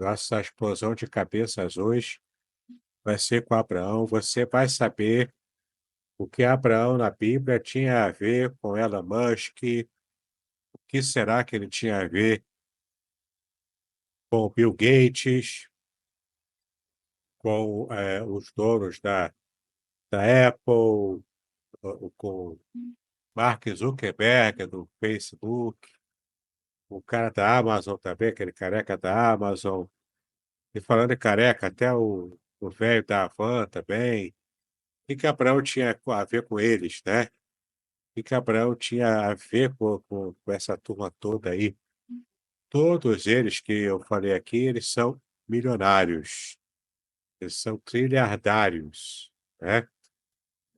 Nossa explosão de cabeças hoje vai ser com Abraão. Você vai saber o que Abraão na Bíblia tinha a ver com Elon Musk, o que será que ele tinha a ver com Bill Gates, com os donos da Apple, com Mark Zuckerberg do Facebook, o cara da Amazon também, aquele careca da Amazon. E falando em careca, até o velho da Havan também. O que Abraão tinha a ver com eles, né? Que Abraão tinha a ver com essa turma toda aí. Todos eles que eu falei aqui, eles são milionários, eles são trilhardários, né?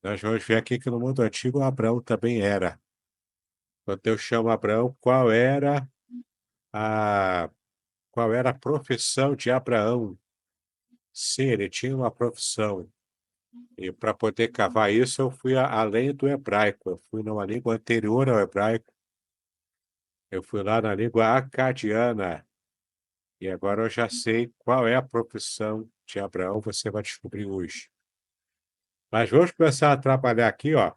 Nós vamos ver aqui que no mundo antigo Abraão também era. Quando eu chamo Abraão, a, qual era a profissão de Abraão? Sim, ele tinha uma profissão. E para poder cavar isso, eu fui além do hebraico, eu fui numa língua anterior ao hebraico, eu fui lá na língua acadiana. E agora eu já sei qual é a profissão de Abraão, você vai descobrir hoje. Mas vamos começar a trabalhar aqui, ó.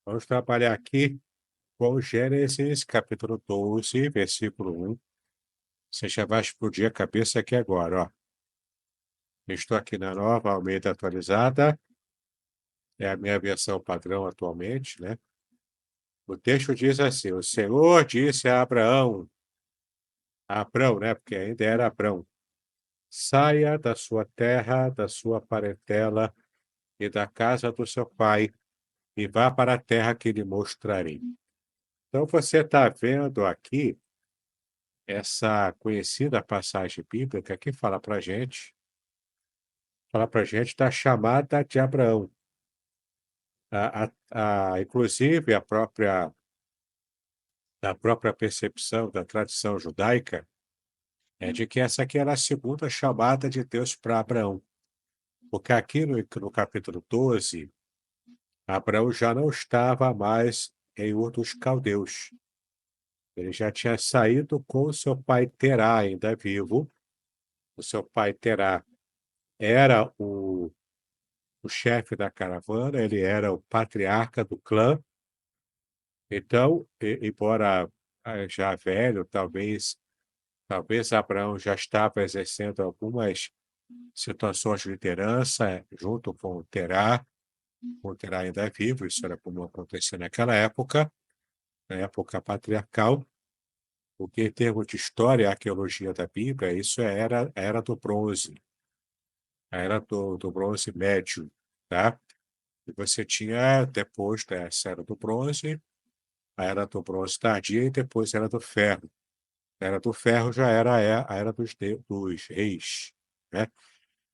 Vamos trabalhar aqui com Gênesis, capítulo 12, versículo 1. Você já vai explodir a cabeça aqui agora, ó. Estou aqui na Nova Almeida atualizada, é a minha versão padrão atualmente, né? O texto diz assim: O Senhor disse a Abrão, né? Porque ainda era Abrão: saia da sua terra, da sua parentela e da casa do seu pai, e vá para a terra que lhe mostrarei. Então você está vendo aqui essa conhecida passagem bíblica que fala para gente da chamada de Abraão. Inclusive a própria percepção da tradição judaica é de que essa aqui era a segunda chamada de Deus para Abraão. Porque aqui no capítulo 12, Abraão já não estava mais em Ur dos Caldeus. Ele já tinha saído com o seu pai Terá, ainda vivo. O seu pai Terá era o chefe da caravana, ele era o patriarca do clã. Então, embora já velho, talvez Abraão já estava exercendo algumas situações de liderança junto com o Terá ainda vivo, isso era como acontecia naquela época, na época patriarcal. Porque, em termos de história e arqueologia da Bíblia, isso era do bronze, a era do bronze médio, tá? E você tinha, depois dessa era do bronze, a era do bronze tardia e depois a era do ferro. A era do ferro já era a era dos reis, né?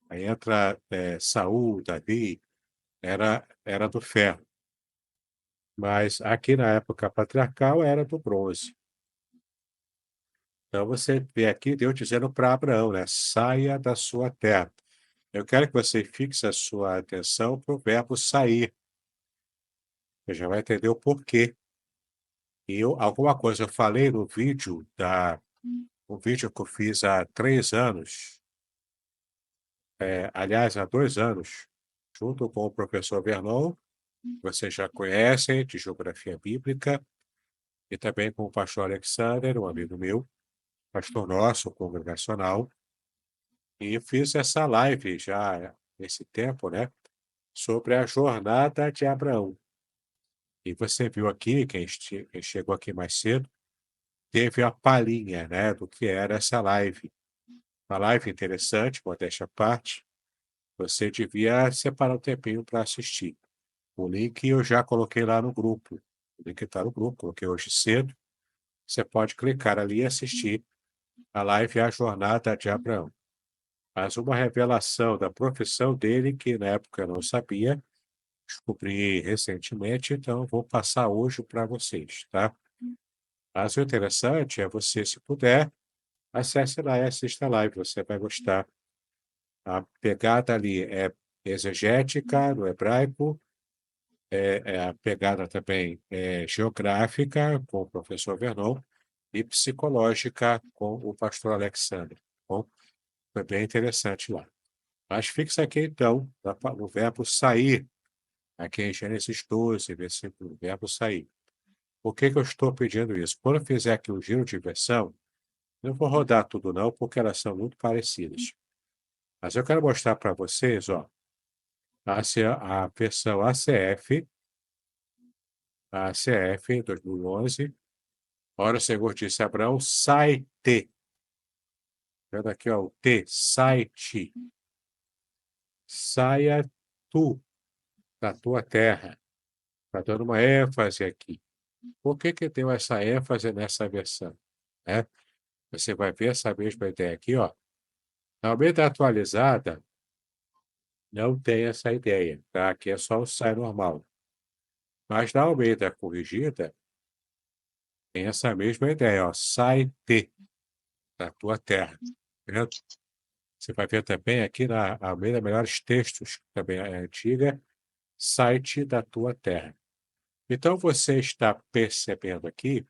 Aí entra Saul, Davi, era do ferro. Mas aqui na época patriarcal era do bronze. Então você vê aqui Deus dizendo para Abraão, né? Saia da sua terra. Eu quero que você fixe a sua atenção para o verbo sair. Você já vai entender o porquê. Alguma coisa eu falei no vídeo um vídeo que eu fiz há 3 anos, aliás, há 2 anos, junto com o professor Vernon, que vocês já conhecem, de Geografia Bíblica, e também com o pastor Alexander, um amigo meu, pastor nosso, congregacional, e fiz essa live já nesse tempo, né, sobre a jornada de Abraão. E você viu aqui, quem chegou aqui mais cedo, teve a palhinha, né, do que era essa live. Uma live interessante, modéstia à parte. Você devia separar um tempinho para assistir. O link eu já coloquei lá no grupo. O link está no grupo, coloquei hoje cedo. Você pode clicar ali e assistir a live A Jornada de Abraão. Mas uma revelação da profissão dele, que na época eu não sabia, descobri recentemente, então vou passar hoje para vocês, tá? Mas o interessante é você, se puder, acesse lá e assista a live, você vai gostar. A pegada ali é exegética, no hebraico, a pegada também é geográfica, com o professor Vernon, e psicológica com o pastor Alexandre. Bom, foi bem interessante lá. Mas fixa aqui então no verbo sair, aqui em Gênesis 12, versículo, verbo sair. Por que que eu estou pedindo isso? Quando eu fizer aqui o giro de versão, não vou rodar tudo não, porque elas são muito parecidas. Mas eu quero mostrar para vocês, ó, a versão ACF 2011. Ora, o Senhor disse a Abraão, sai-te. Vendo aqui, ó, o T, sai-te. Saia tu da tua terra. Está dando uma ênfase aqui. Por que que deu essa ênfase nessa versão? Né? Você vai ver essa mesma ideia aqui, ó. Na Almeida atualizada, não tem essa ideia, tá? Aqui é só o sai normal. Mas na Almeida corrigida, tem essa mesma ideia, ó. Sai-te da tua terra. Vendo? Você vai ver também aqui na Almeida Melhores Textos, que também é antiga, sai-te da tua terra. Então você está percebendo aqui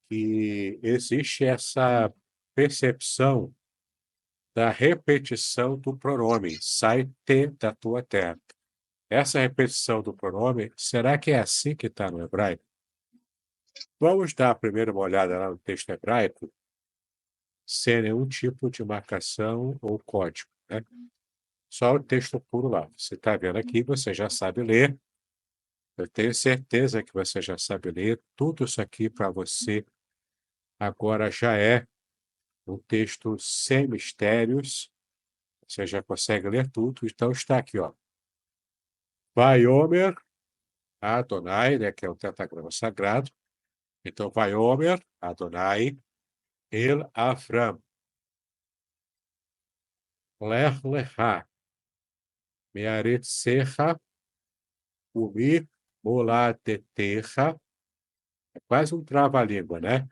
que existe essa percepção da repetição do pronome, sai-te da tua terra. Essa repetição do pronome, será que é assim que está no hebraico? Vamos dar primeiro uma olhada lá no texto hebraico, sem nenhum tipo de marcação ou código, né? Só o texto puro lá. Você está vendo aqui, você já sabe ler. Eu tenho certeza que você já sabe ler. Tudo isso aqui para você agora já é um texto sem mistérios. Você já consegue ler tudo. Então está aqui, ó. Vaiomer Adonai, né, que é o tetagrama sagrado. Então, Vaiomer Adonai El Avram. Lech lecha. Mearetzecha. Umi moladetecha. É quase um trava-língua, né?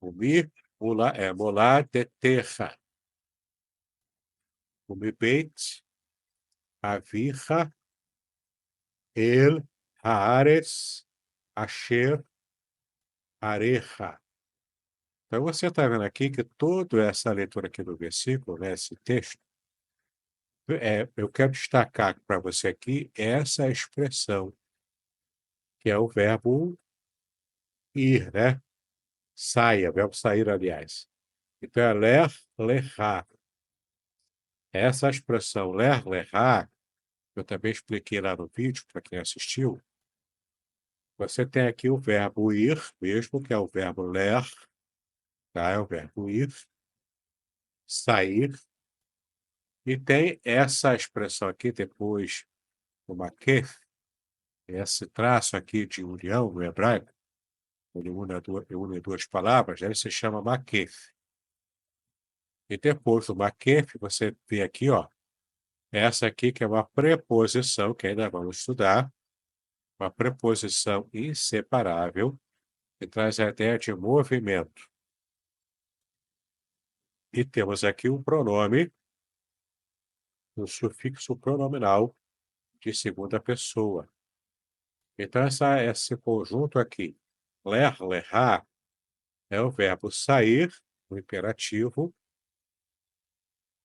Umi moladetecha. Umi beit avicha el haaretz asher arecha. Então, você está vendo aqui que toda essa leitura aqui do versículo, né, esse texto, eu quero destacar para você aqui essa expressão, que é o verbo ir, né? Saia, verbo sair, aliás. Então, é ler, lerrar. Essa expressão ler, lerrar, eu também expliquei lá no vídeo, para quem assistiu. Você tem aqui o verbo ir, mesmo, que é o verbo ler, tá? É o verbo ir, sair. E tem essa expressão aqui, depois, o makef, esse traço aqui de união no hebraico, ele une duas palavras, ele se chama makef. E depois do makef, você vê aqui, ó, essa aqui que é uma preposição, que ainda vamos estudar, uma preposição inseparável, que traz a ideia de movimento. E temos aqui o pronome, o sufixo pronominal de segunda pessoa. Então, esse conjunto aqui, ler, lerrar, é o verbo sair, o imperativo.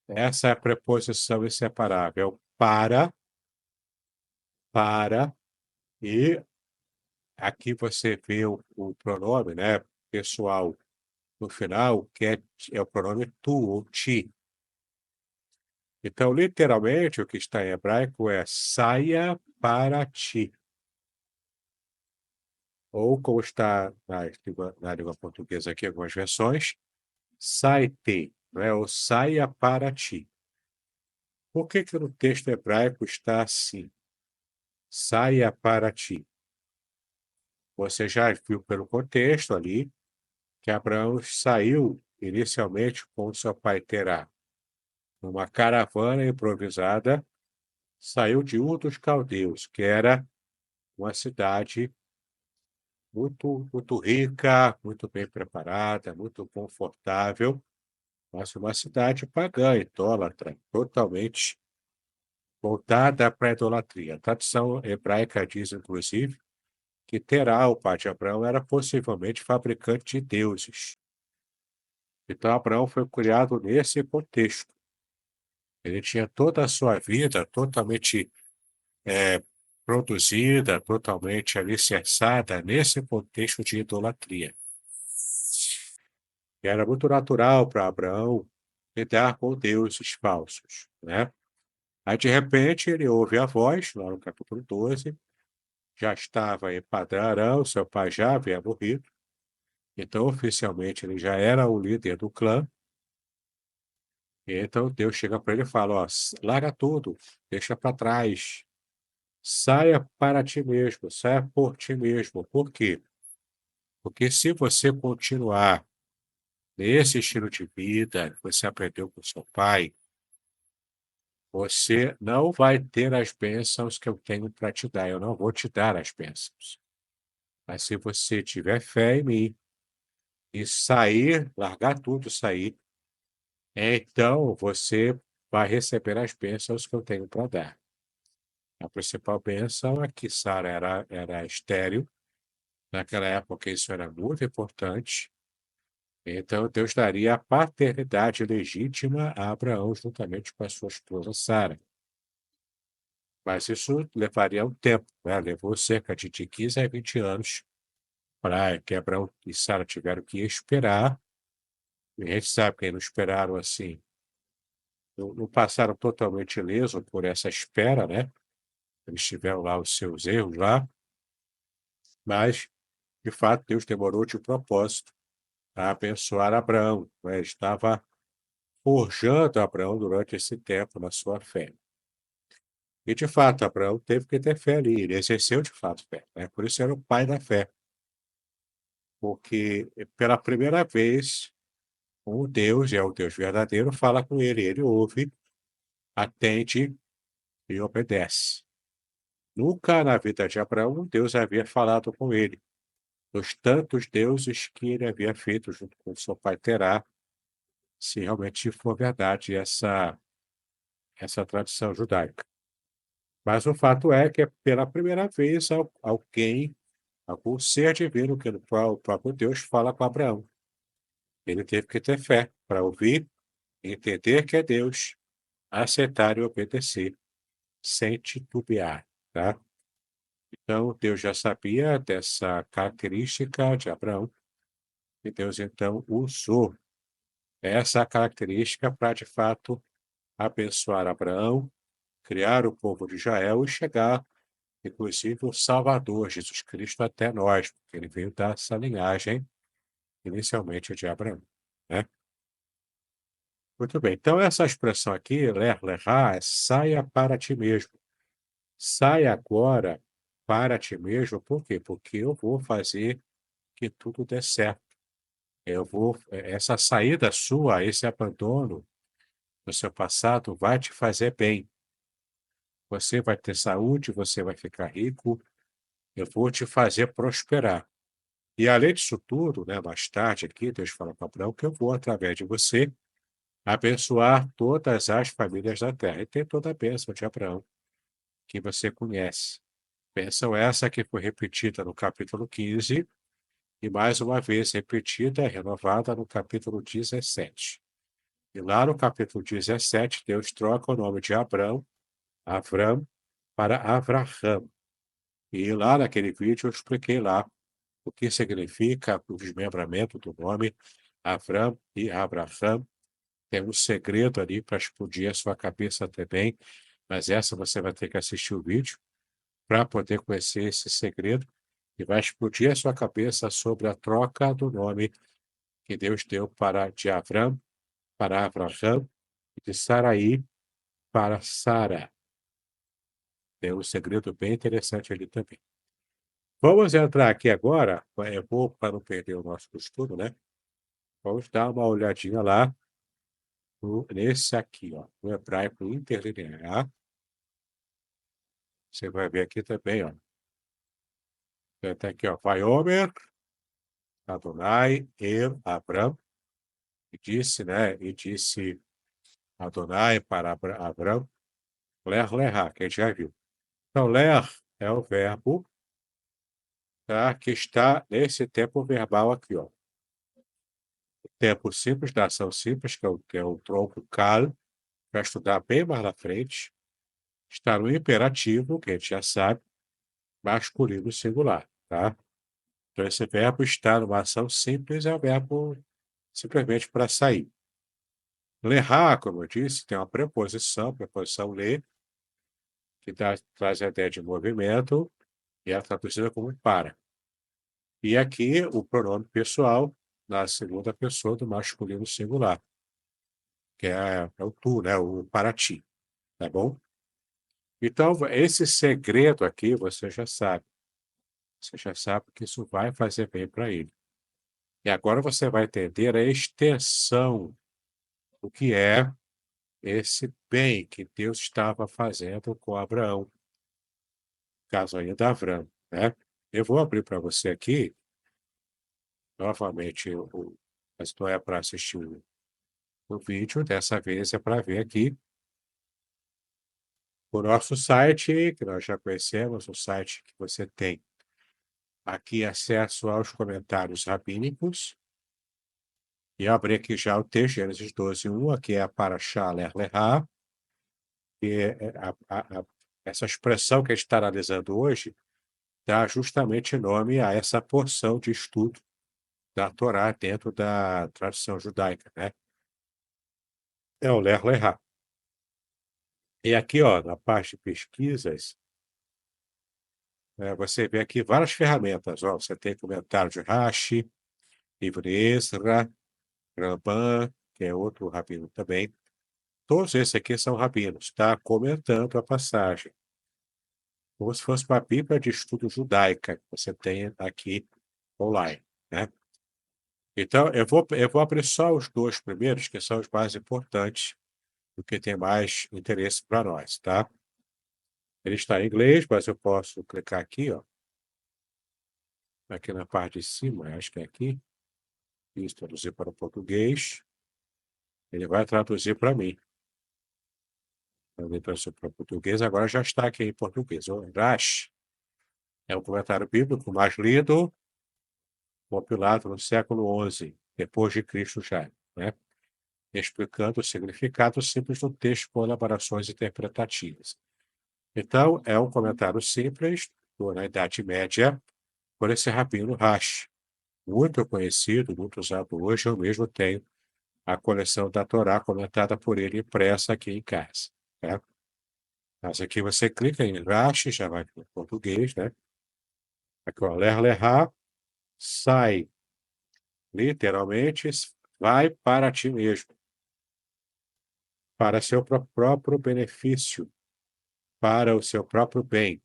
Essa é a preposição inseparável para, e aqui você vê o pronome, né, pessoal, no final, que é o pronome tu ou ti. Então, literalmente, o que está em hebraico é saia para ti. Ou, como está na língua portuguesa aqui, algumas versões, sai-te, né? Ou saia para ti. Por que que no texto hebraico está assim? Saia para ti. Você já viu pelo contexto ali que Abraão saiu inicialmente com seu pai Terá. Numa caravana improvisada, saiu de Ur dos Caldeus, que era uma cidade muito rica, muito bem preparada, muito confortável, mas uma cidade pagã, idólatra, totalmente voltada para a idolatria. A tradição hebraica diz, inclusive, que Terá, o pai de Abraão, era possivelmente fabricante de deuses. Então, Abraão foi criado nesse contexto. Ele tinha toda a sua vida totalmente eh, produzida, totalmente alicerçada nesse contexto de idolatria. E era muito natural para Abraão lidar com deuses falsos, né? Aí, de repente, ele ouve a voz, lá no capítulo 12, já estava em Padã Arã, seu pai já havia morrido, então oficialmente ele já era o líder do clã. E então Deus chega para ele e fala: ó, larga tudo, deixa para trás, saia para ti mesmo, saia por ti mesmo. Por quê? Porque se você continuar nesse estilo de vida que você aprendeu com seu pai, você não vai ter as bênçãos que eu tenho para te dar. Eu não vou te dar as bênçãos. Mas se você tiver fé em mim e sair, largar tudo, sair, então você vai receber as bênçãos que eu tenho para dar. A principal bênção é que Sara era estéril. Naquela época, isso era muito importante. Então, Deus daria a paternidade legítima a Abraão juntamente com a sua esposa Sara. Mas isso levaria um tempo, né? Levou cerca de 15 a 20 anos para que Abraão e Sara tiveram que esperar. E a gente sabe que eles não esperaram assim, não passaram totalmente ileso por essa espera, né? Eles tiveram lá os seus erros lá, mas, de fato, Deus demorou de propósito a abençoar Abraão, né? Ele estava forjando Abraão durante esse tempo na sua fé. E, de fato, Abraão teve que ter fé ali, ele exerceu de fato fé, né? Por isso era o pai da fé, porque pela primeira vez, o Deus, é o Deus verdadeiro, fala com ele, ele ouve, atende e obedece. Nunca na vida de Abraão Deus havia falado com ele, dos tantos deuses que ele havia feito junto com seu pai Terá, se realmente for verdade essa tradição judaica. Mas o fato é que é pela primeira vez algum ser divino, que o próprio Deus fala com Abraão. Ele teve que ter fé para ouvir, entender que é Deus, aceitar e obedecer, sem titubear, tá? Então, Deus já sabia dessa característica de Abraão, e Deus então usou essa característica para, de fato, abençoar Abraão, criar o povo de Israel e chegar, inclusive, o Salvador, Jesus Cristo, até nós, porque ele veio dessa linhagem, inicialmente, de Abraão, né? Muito bem, então essa expressão aqui, ler, lerá, é saia para ti mesmo. Saia agora para ti mesmo, por quê? Porque eu vou fazer que tudo dê certo. Essa saída sua, esse abandono do seu passado vai te fazer bem. Você vai ter saúde, você vai ficar rico, eu vou te fazer prosperar. E além disso tudo, né, mais tarde aqui, Deus fala para Abraão que eu vou, através de você, abençoar todas as famílias da terra. E tem toda a bênção de Abraão, que você conhece. Bênção essa que foi repetida no capítulo 15 e mais uma vez repetida, renovada no capítulo 17. E lá no capítulo 17, Deus troca o nome de Abrão, Avram, para Avraham. E lá naquele vídeo eu expliquei lá o que significa o desmembramento do nome Avram e Abraham. Tem um segredo ali para explodir a sua cabeça também, mas essa você vai ter que assistir o vídeo para poder conhecer esse segredo e vai explodir a sua cabeça sobre a troca do nome que Deus deu de Avram para Abraham e de Saraí para Sara. Tem um segredo bem interessante ali também. Vamos entrar aqui agora, eu vou, para não perder o nosso estudo, né? Vamos dar uma olhadinha lá nesse aqui, ó, no hebraico interlinear. Você vai ver aqui também, ó. Tem aqui, ó, Vaiomer, Adonai, Abram, e disse, né? E disse Adonai para Abram, ler, lerá, que a gente já viu. Então, ler é o verbo tá? Que está nesse tempo verbal aqui, ó. O tempo simples da ação simples, que é o tronco cal, vai estudar bem mais na frente, está no imperativo, que a gente já sabe, masculino singular, tá? Então, esse verbo estar numa ação simples é o verbo simplesmente para sair. Lerrar, como eu disse, tem uma preposição ler, que traz a ideia de movimento, e é traduzida como para. E aqui o pronome pessoal na segunda pessoa do masculino singular, que é o tu, né? O para ti, tá bom? Então, esse segredo aqui você já sabe. Você já sabe que isso vai fazer bem para ele. E agora você vai entender a extensão do que é esse bem que Deus estava fazendo com Abraão, caso ainda Avram, né? Eu vou abrir para você aqui, novamente, mas não é para assistir o vídeo, dessa vez é para ver aqui o nosso site, que nós já conhecemos, o site que você tem aqui acesso aos comentários rabínicos. E eu abri aqui já o texto, Gênesis 12:1, aqui é a Parashá Ler Lehá, que essa expressão que a gente está analisando hoje dá justamente nome a essa porção de estudo da Torá dentro da tradição judaica, né? É o Ler Lehá. E aqui, ó, na parte de pesquisas, você vê aqui várias ferramentas. Ó, você tem comentário de Rashi, livro Ezra, Ramban, que é outro rabino também. Todos esses aqui são rabinos, tá? Comentando a passagem. Como se fosse uma Bíblia de estudo judaica que você tem aqui online, né? Então, eu vou abrir só os dois primeiros, que são os mais importantes, o que tem mais interesse para nós, tá? Ele está em inglês, mas eu posso clicar aqui, ó, aqui na parte de cima, acho que é aqui, e traduzir para o português. Ele vai traduzir para mim. Ele traduziu para o português, agora já está aqui em português. O Rash é o comentário bíblico mais lido, compilado no século XI, depois de Cristo já, né? Explicando o significado simples do texto com elaborações interpretativas. Então, é um comentário simples, na Idade Média, por esse rabino Rashi, muito conhecido, muito usado hoje. Eu mesmo tenho a coleção da Torá comentada por ele impressa aqui em casa, né? Mas aqui você clica em Rashi, já vai para o português, né? Aqui, ó, Ler Lehá, sai, literalmente, vai para ti mesmo, para seu próprio benefício, para o seu próprio bem.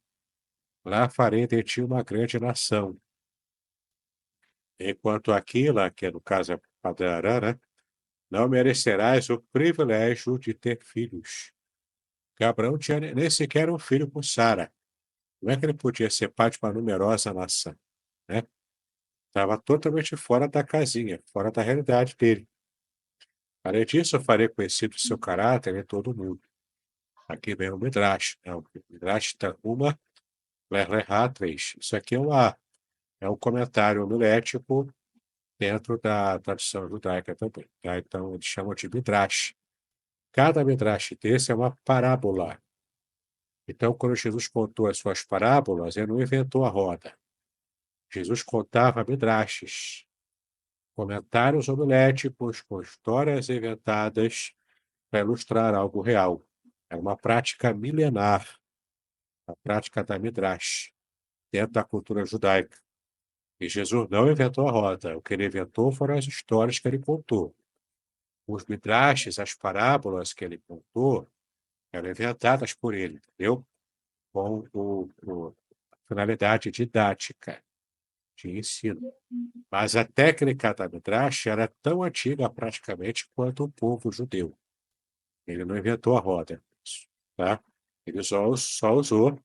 Lá farei de ti uma grande nação. Enquanto Aquila, que no caso é Padarã, né? Não merecerás o privilégio de ter filhos. Que Abraão tinha nem sequer um filho com Sara. Como é que ele podia ser pai de uma numerosa nação, né? Estava totalmente fora da casinha, fora da realidade dele. Além disso, eu farei conhecido o seu caráter em todo o mundo. Aqui vem o Midrash, né? O Midrash Tanhuma Ler Lehá 3. Isso aqui é um comentário homilético dentro da tradição judaica também, tá? Então, eles chamam de Midrash. Cada Midrash desse é uma parábola. Então, quando Jesus contou as suas parábolas, ele não inventou a roda. Jesus contava Midrashes, comentários homiléticos com histórias inventadas para ilustrar algo real. É uma prática milenar, a prática da Midrash, dentro da cultura judaica. E Jesus não inventou a roda. O que ele inventou foram as histórias que ele contou. Os midrashes, as parábolas que ele contou, eram inventadas por ele, entendeu? Com a finalidade didática, de ensino. Mas a técnica da midrash era tão antiga praticamente quanto o povo judeu. Ele não inventou a roda, tá? Ele só usou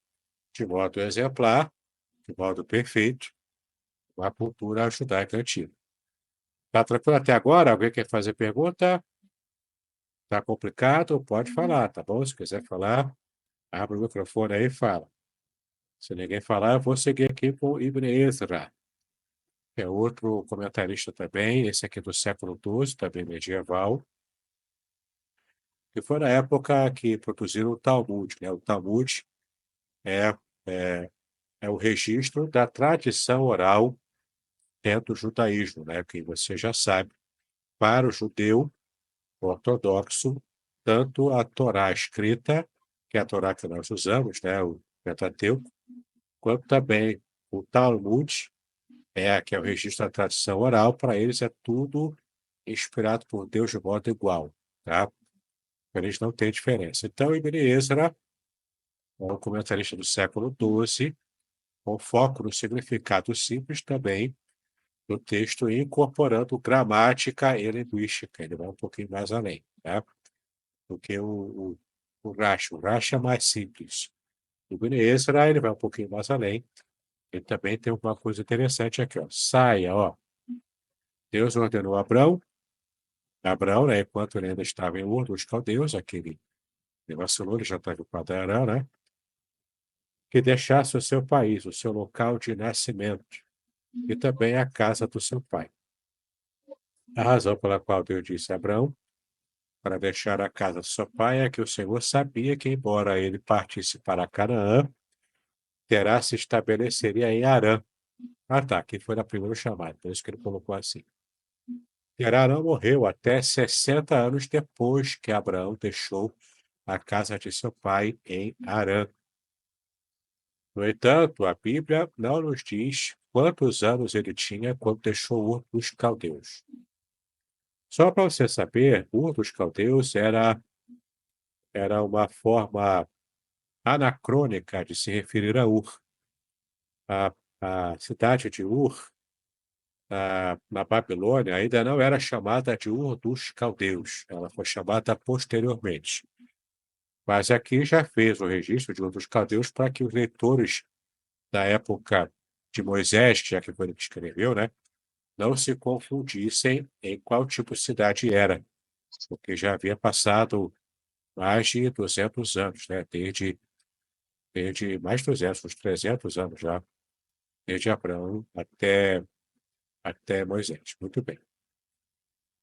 de modo exemplar, de modo perfeito, a cultura judaica antiga. Tá tranquilo até agora? Alguém quer fazer pergunta? Tá complicado? Pode falar, tá bom? Se quiser falar, abre o microfone aí e fala. Se ninguém falar, eu vou seguir aqui com Ibn Ezra, que é outro comentarista também, esse aqui do século XII, também medieval, que foi na época que produziram o Talmud, né? O Talmud é, é, é o registro da tradição oral dentro do judaísmo, né? Que você já sabe, para o judeu ortodoxo, tanto a Torá escrita, que é a Torá que nós usamos, né? O Pentateuco, quanto também o Talmud, que é o registro da tradição oral, para eles é tudo inspirado por Deus de modo igual, tá? Para eles não tem diferença. Então, Ibn Ezra é um comentarista do século XII, com foco no significado simples também do texto e incorporando gramática e linguística. Ele vai um pouquinho mais além, tá? Do que o Rashi. O Rashi é mais simples. O Ibn Ezra, ele vai um pouquinho mais além. Ele também tem uma coisa interessante aqui, ó. Saia, ó. Deus ordenou a Abraão, né, enquanto ele ainda estava em Ur dos Caldeus, aquele ele vacilou, ele já estava em Padarã, né? Que deixasse o seu país, o seu local de nascimento, e também a casa do seu pai. A razão pela qual Deus disse a Abraão para deixar a casa do seu pai é que o Senhor sabia que, embora ele partisse para Canaã, Terá se estabeleceria em Harã. Ah, tá, aqui foi na primeira chamada, por isso que ele colocou assim. Terá não morreu até 60 anos depois que Abraão deixou a casa de seu pai em Harã. No entanto, a Bíblia não nos diz quantos anos ele tinha quando deixou Ur dos Caldeus. Só para você saber, Ur dos Caldeus era uma forma anacrônica de se referir a Ur. A cidade de Ur, na Babilônia, ainda não era chamada de Ur dos Caldeus, ela foi chamada posteriormente. Mas aqui já fez o registro de Ur dos Caldeus para que os leitores da época de Moisés, já que foi ele que escreveu, né, não se confundissem em qual tipo de cidade era, porque já havia passado mais de 200 anos, né, desde mais de 200, uns 300 anos já, desde Abraão até Moisés. Muito bem.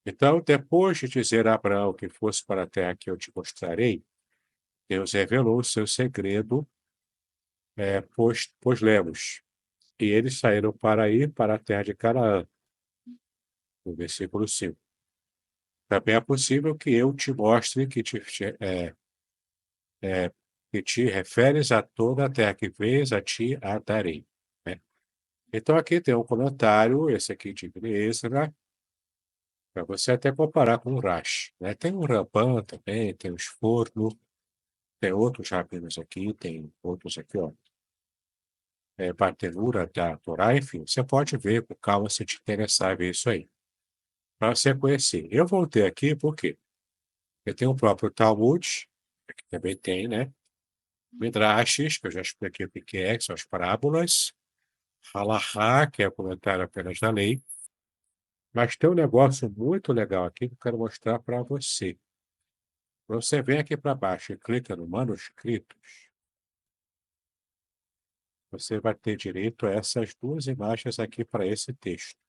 Então, depois de dizer a Abraão que fosse para a terra que eu te mostrarei, Deus revelou o seu segredo, pois lemos. E eles saíram para ir para a terra de Canaã, no versículo 5. Também é possível que eu te mostre que te referes a toda a terra que vês, a ti a darei. Né? Então, aqui tem um comentário, esse aqui de Ezra, para você até comparar com o Rashi. Né? Tem o Ramban também, tem os Forno, tem outros rabinos aqui, tem outros aqui, ó. Bartenura da Torá, enfim, você pode ver com calma se te interessar ver isso aí, para você conhecer. Eu voltei aqui por quê? Porque tem o próprio Talmud, que também tem, né? Midrashis, que eu já expliquei o que é, que são as parábolas. Halahá, que é o comentário apenas da lei. Mas tem um negócio muito legal aqui que eu quero mostrar para você. Você vem aqui para baixo e clica no manuscritos, você vai ter direito a essas duas imagens aqui para esse texto.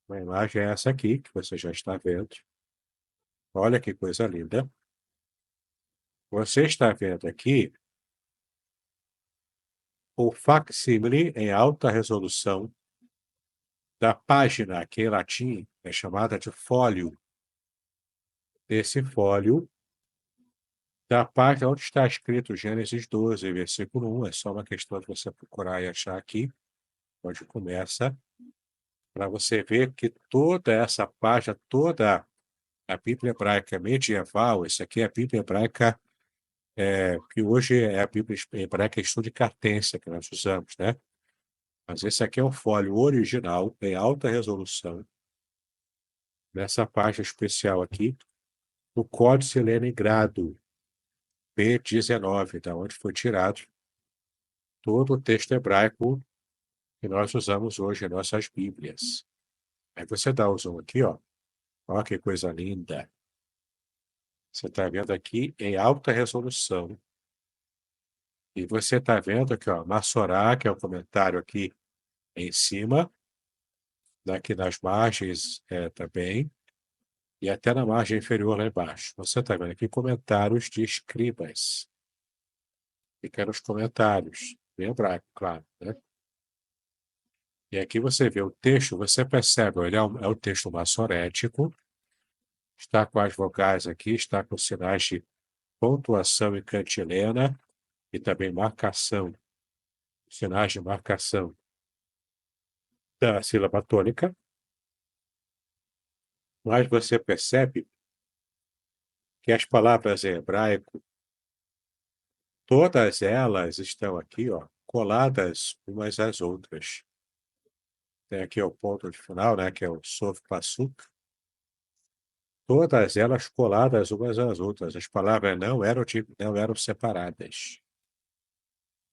Uma imagem é essa aqui, que você já está vendo. Olha que coisa linda. Você está vendo aqui o facsímile em alta resolução da página, que em latim é chamada de fólio. Desse fólio, da página onde está escrito Gênesis 12, versículo 1. É só uma questão de você procurar e achar aqui, onde começa, para você ver que toda essa página, toda a Bíblia hebraica medieval, isso aqui é a Bíblia hebraica que hoje é a Bíblia hebraica estudicartense que nós usamos, né? Mas esse aqui é o fólio original, em alta resolução, nessa página especial aqui, o Códice Leningrado, P19, da onde foi tirado todo o texto hebraico que nós usamos hoje em nossas Bíblias. Aí você dá o zoom aqui, ó. Olha que coisa linda. Você está vendo aqui em alta resolução. E você está vendo aqui, ó, Massorá, que é o comentário aqui em cima, aqui nas margens também, e até na margem inferior lá embaixo. Você está vendo aqui comentários de escribas. Fica nos comentários, bem hebraico, claro, né? E aqui você vê o texto, você percebe, ele é o texto massorético, está com as vogais aqui, está com sinais de pontuação e cantilena, e também marcação, sinais de marcação da sílaba tônica, mas você percebe que as palavras em hebraico, todas elas estão aqui, ó, coladas umas às outras. Tem aqui o ponto de final, né, que é o sof pasuk. Todas elas coladas umas às outras. As palavras não eram separadas.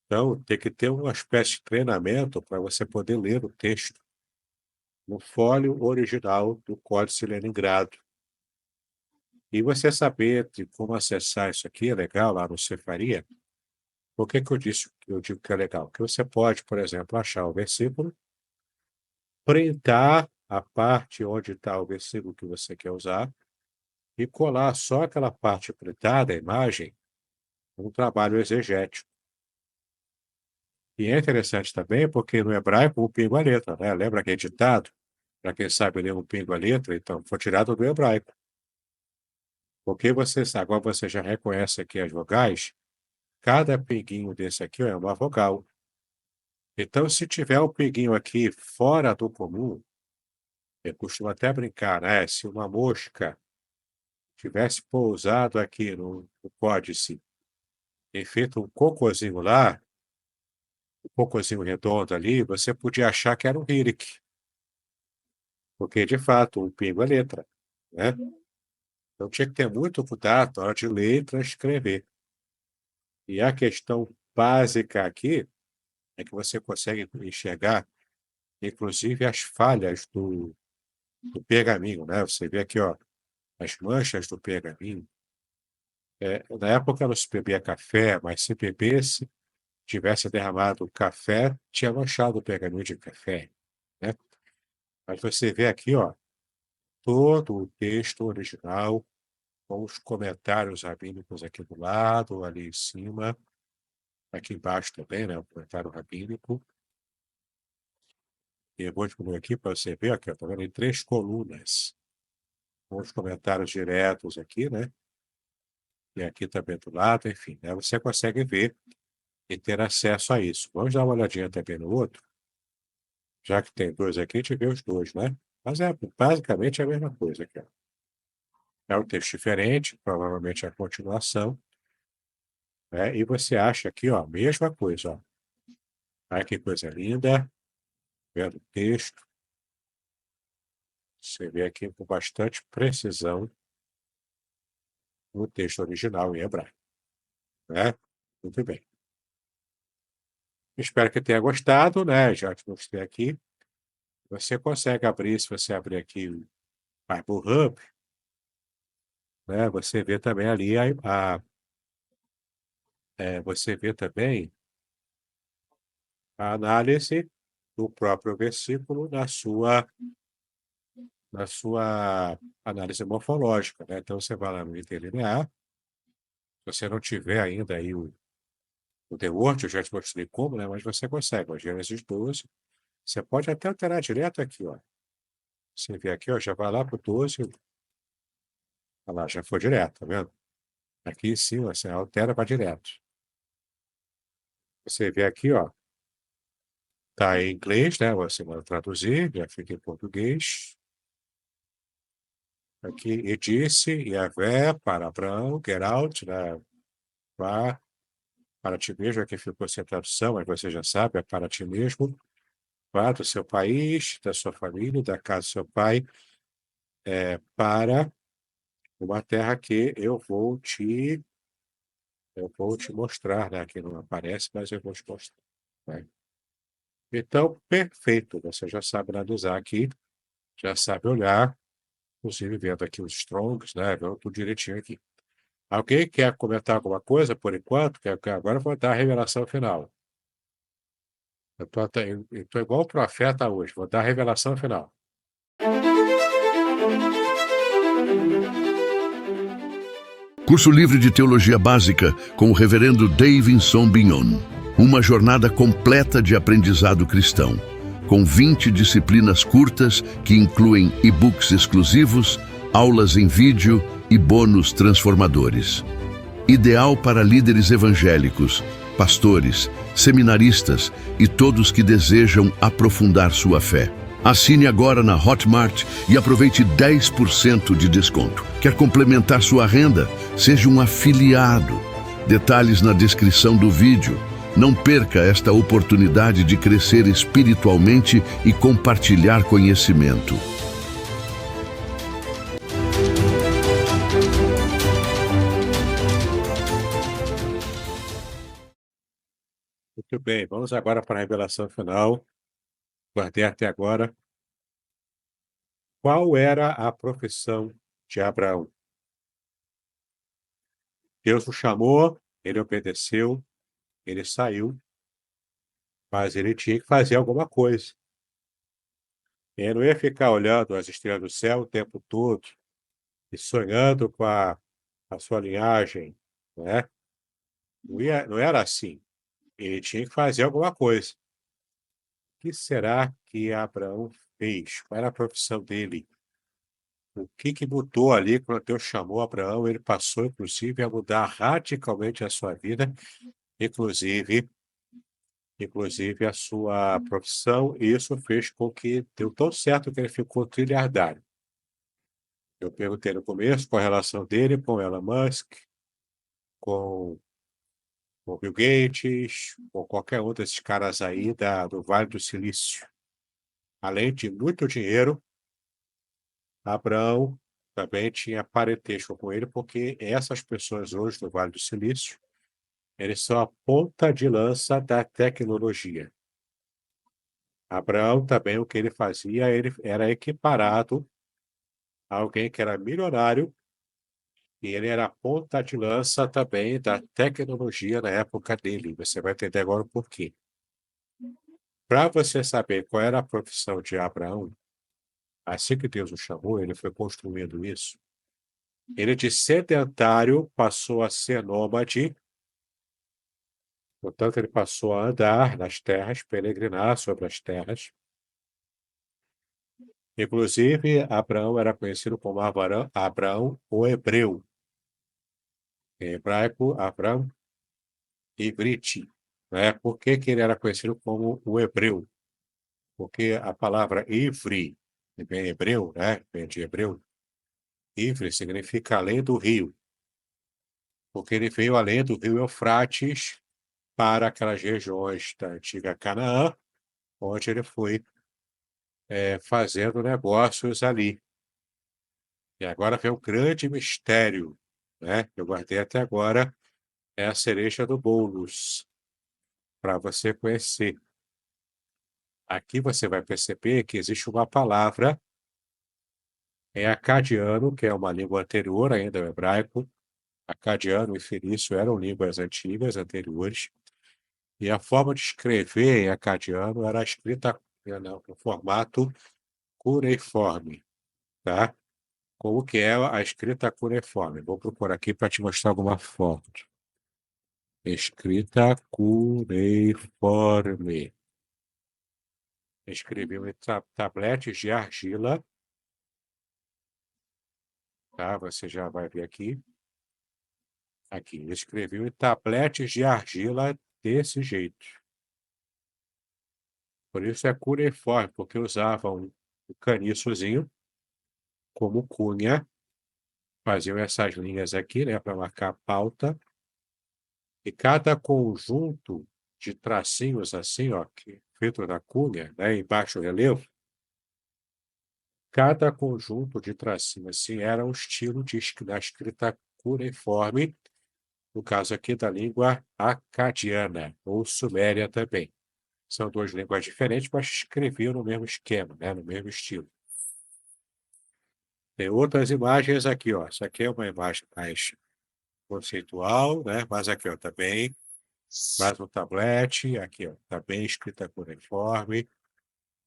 Então, tem que ter uma espécie de treinamento para você poder ler o texto no fólio original do Códice Leningrado. E você saber de como acessar isso aqui é legal lá no Cefaria. Por que eu digo que é legal? Porque você pode, por exemplo, achar o versículo, printar a parte onde está o versículo que você quer usar e colar só aquela parte printada, a imagem, um trabalho exegético. E é interessante também porque no hebraico o pingo a letra, né? Lembra aquele ditado? Para quem sabe ler um pingo a letra, então foi tirado do hebraico. Porque agora você já reconhece aqui as vogais, cada pinguinho desse aqui é uma vogal. Então, se tiver um pinguinho aqui fora do comum, eu costumo até brincar, né? Se uma mosca tivesse pousado aqui no códice e feito um cocôzinho lá, um cocôzinho redondo ali, você podia achar que era um hirik. Porque, de fato, um pingo é letra, né? Então, tinha que ter muito cuidado na hora de ler e transcrever. E a questão básica aqui é que você consegue enxergar, inclusive, as falhas do pergaminho, né? Você vê aqui, ó, as manchas do pergaminho. Na época não se bebia café, mas se bebesse, tivesse derramado café, tinha manchado o pergaminho de café, né? Mas você vê aqui, ó, todo o texto original, com os comentários rabínicos aqui do lado, ali em cima, aqui embaixo também, né, o comentário rabínico. E eu vou diminuir aqui para você ver, aqui, ó, tá vendo? Em 3 colunas, com os comentários diretos aqui, né? E aqui também do lado, enfim, né? Você consegue ver e ter acesso a isso. Vamos dar uma olhadinha também no outro, já que tem dois aqui, a gente vê os dois, né? Mas é basicamente a mesma coisa aqui, ó. É um texto diferente, provavelmente é a continuação, né? E você acha aqui, ó, a mesma coisa, ó. Olha que coisa linda, vendo o texto. Você vê aqui com bastante precisão no texto original em hebraico, né? Muito bem. Espero que tenha gostado, né? Já te mostrei aqui. Você consegue abrir, se você abrir aqui o Bible Hub, né? Você vê também ali você vê também a análise do próprio versículo na sua análise morfológica, né? Então você vai lá no interlinear. Se você não tiver ainda aí o The Word, eu já te mostrei como, né? Mas você consegue, ó, Gênesis 12. Você pode até alterar direto aqui, ó. Você vê aqui, ó, já vai lá para o 12. Olha lá, já foi direto, tá vendo? Aqui em cima, você altera para direto. Você vê aqui, ó, tá em inglês, né? Você vai traduzir, já fica em português. Aqui, e disse Yahvé para Abraão, get out, né? Vá para ti mesmo, aqui ficou sem tradução, mas você já sabe, é para ti mesmo. Vá do seu país, da sua família, da casa do seu pai, para uma terra que eu vou te mostrar, né? Aqui não aparece, mas eu vou te mostrar, né? Então, perfeito. Você já sabe analisar aqui, já sabe olhar, inclusive vendo aqui os strongs, né? Vendo tudo direitinho aqui. Alguém quer comentar alguma coisa por enquanto? Agora eu vou dar a revelação final. Eu tô igual o profeta hoje, vou dar a revelação final. Curso livre de Teologia Básica com o Reverendo Davidson Bignon. Uma jornada completa de aprendizado cristão, com 20 disciplinas curtas que incluem e-books exclusivos, aulas em vídeo e bônus transformadores. Ideal para líderes evangélicos, pastores, seminaristas e todos que desejam aprofundar sua fé. Assine agora na Hotmart e aproveite 10% de desconto. Quer complementar sua renda? Seja um afiliado. Detalhes na descrição do vídeo. Não perca esta oportunidade de crescer espiritualmente e compartilhar conhecimento. Muito bem, vamos agora para a revelação final. Guardei até agora. Qual era a profissão de Abraão? Deus o chamou, ele obedeceu, ele saiu, mas ele tinha que fazer alguma coisa. Ele não ia ficar olhando as estrelas do céu o tempo todo e sonhando com a sua linhagem, né? Não era assim. Ele tinha que fazer alguma coisa. O que será que Abraão fez? Qual era a profissão dele? O que mudou ali quando Deus chamou Abraão? Ele passou, inclusive, a mudar radicalmente a sua vida, inclusive, inclusive a sua profissão, e isso fez com que deu tão certo que ele ficou trilhardário. Eu perguntei no começo qual a relação dele com Elon Musk, com o Bill Gates, ou qualquer um desses caras aí do Vale do Silício. Além de muito dinheiro, Abraão também tinha parentesco com ele, porque essas pessoas hoje do Vale do Silício, eles são a ponta de lança da tecnologia. Abraão também, o que ele fazia, ele era equiparado a alguém que era milionário, e ele era a ponta de lança também da tecnologia na época dele. Você vai entender agora o porquê. Para você saber qual era a profissão de Abraão, assim que Deus o chamou, ele foi construindo isso. Ele de sedentário passou a ser nômade, portanto, ele passou a andar nas terras, peregrinar sobre as terras. Inclusive, Abraão era conhecido como Abraão o Hebreu. Em hebraico, Abraão Ivrite. Né? Por que ele era conhecido como o Hebreu? Porque a palavra Ivri, que vem em hebreu, né? Vem de hebreu, Ivri significa além do rio, porque ele veio além do rio Eufrates para aquelas regiões da antiga Canaã, onde ele foi fazendo negócios ali. E agora vem o grande mistério, né? Que eu guardei até agora, é a cereja do bolos, para você conhecer. Aqui você vai perceber que existe uma palavra em acadiano, que é uma língua anterior ainda ao hebraico. Acadiano e fenício eram línguas antigas, anteriores, e a forma de escrever em acadiano era escrita no formato cuneiforme, tá? Como que é a escrita cuneiforme? Vou procurar aqui para te mostrar alguma foto. Escrita cuneiforme. Escreviam em tabletes de argila, tá? Você já vai ver aqui. Aqui, escreviam em tabletes de argila desse jeito. Por isso é cuneiforme, porque usavam o caniçozinho como cunha, faziam essas linhas aqui, né, para marcar a pauta, e cada conjunto de tracinhos assim, ó, que feito na cunha, né, em baixo relevo, cada conjunto de tracinhos assim era um estilo da escrita cuneiforme, no caso aqui da língua acadiana, ou suméria também. São duas línguas diferentes, mas escreviam no mesmo esquema, né, no mesmo estilo. Tem outras imagens aqui, ó. Essa aqui é uma imagem mais conceitual, né? Mas aqui, ó, tá bem. Mais um tablete, aqui, ó, tá bem escrita cuneiforme,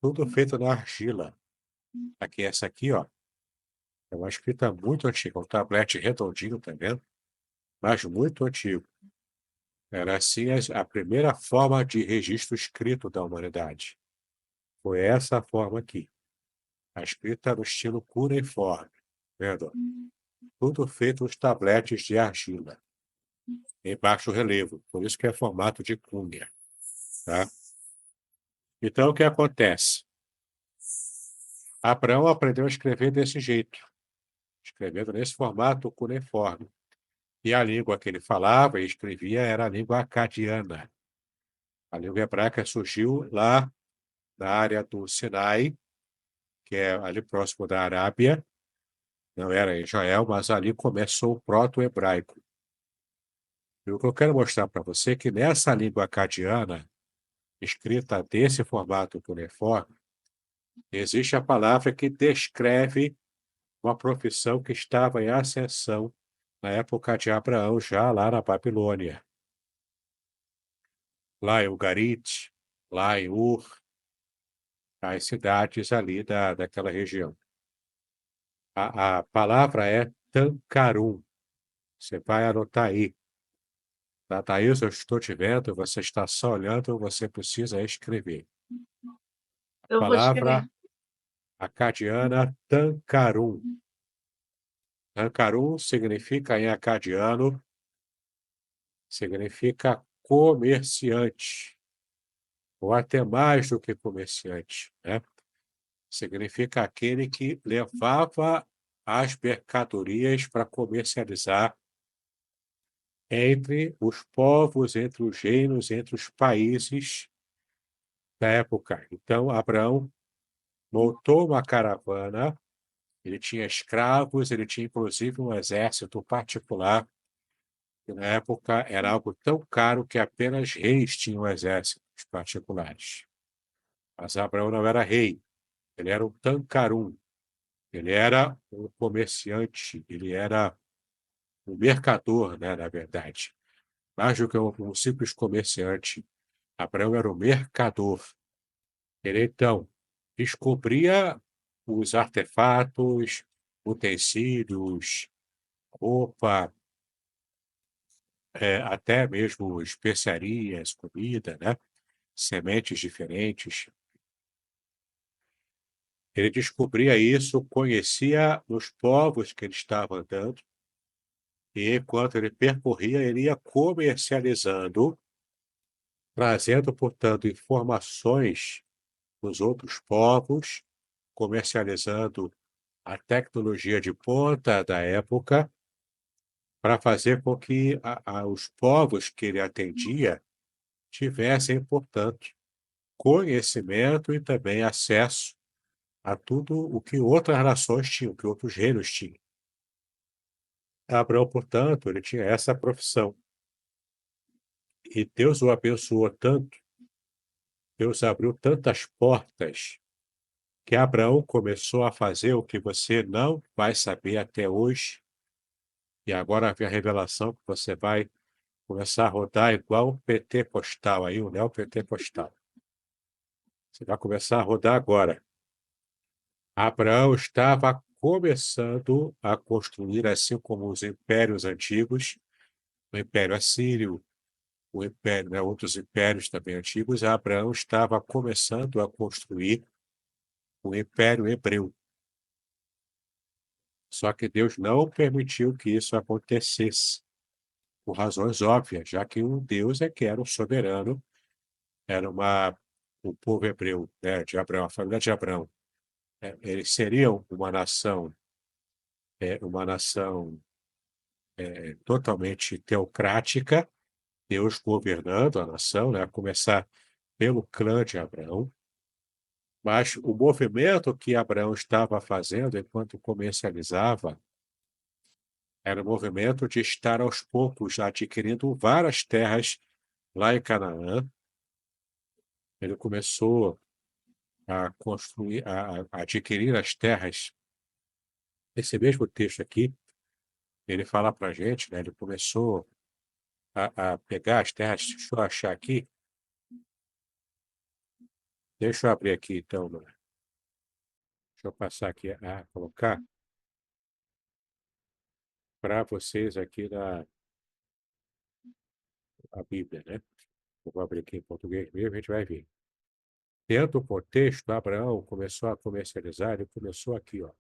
tudo feito na argila. Aqui, essa aqui, ó, é uma escrita muito antiga, um tablete redondinho, tá vendo? Mas muito antigo. Era assim a primeira forma de registro escrito da humanidade. Foi essa forma aqui. A escrita no estilo cuneiforme, vendo? Tudo feito nos tabletes de argila, em baixo relevo, por isso que é formato de cunha, tá? Então, o que acontece? Abraão aprendeu a escrever desse jeito, escrevendo nesse formato cuneiforme. E a língua que ele falava e escrevia era a língua acadiana. A língua hebraica surgiu lá na área do Sinai, que é ali próximo da Arábia, não era Israel, mas ali começou o proto-hebraico. E o que eu quero mostrar para você é que nessa língua acadiana, escrita desse formato cuneiforme, existe a palavra que descreve uma profissão que estava em ascensão na época de Abraão, já lá na Babilônia. Lá em Ugarit, lá em Ur, as cidades ali daquela região. A palavra é Tancarum. Você vai anotar aí. Tá, Thaís, eu estou te vendo, você está só olhando, você precisa escrever. A Eu vou escrever. palavra acadiana Tancarum. Tancarum significa, em acadiano, significa comerciante, ou até mais do que comerciante, né? Significa aquele que levava as mercadorias para comercializar entre os povos, entre os reinos, entre os países da época. Então, Abraão montou uma caravana, ele tinha escravos, ele tinha inclusive um exército particular, que na época era algo tão caro que apenas reis tinham exércitos particulares. Mas Abraão não era rei, ele era um tancarum, ele era um comerciante, ele era um mercador, né, na verdade. Mais do que um simples comerciante, Abraão era um mercador. Ele, então, descobria os artefatos, utensílios, roupa, até mesmo especiarias, comida, né? Sementes diferentes. Ele descobria isso, conhecia os povos que ele estava andando, e enquanto ele percorria, ele ia comercializando, trazendo, portanto, informações dos outros povos, comercializando a tecnologia de ponta da época, para fazer com que os povos que ele atendia tivessem, portanto, conhecimento e também acesso a tudo o que outras nações tinham, que outros reinos tinham. Abraão, portanto, ele tinha essa profissão. E Deus o abençoou tanto, Deus abriu tantas portas, que Abraão começou a fazer o que você não vai saber até hoje. E agora vem a revelação que você vai começar a rodar igual um PT postal aí, um neo-PT postal. Você vai começar a rodar agora. Abraão estava começando a construir, assim como os impérios antigos, o Império Assírio, o império, né, outros impérios também antigos, Abraão estava começando a construir o Império Hebreu. Só que Deus não permitiu que isso acontecesse, por razões óbvias, já que um Deus é que era o soberano, era o povo hebreu, né, de Abraão, a família de Abraão. Eles seriam uma nação totalmente teocrática, Deus governando a nação, né, a começar pelo clã de Abraão. Mas o movimento que Abraão estava fazendo enquanto comercializava era o movimento de estar aos poucos adquirindo várias terras lá em Canaã. Ele começou a construir, a adquirir as terras. Esse mesmo texto aqui, ele fala para a gente, né? Ele começou a pegar as terras. Deixa eu achar aqui. Deixa eu abrir aqui, então. Deixa eu passar aqui a colocar para vocês aqui a Bíblia, né? Eu vou abrir aqui em português mesmo, a gente vai ver. Dentro do contexto, Abraão começou a comercializar, ele começou aqui, ó.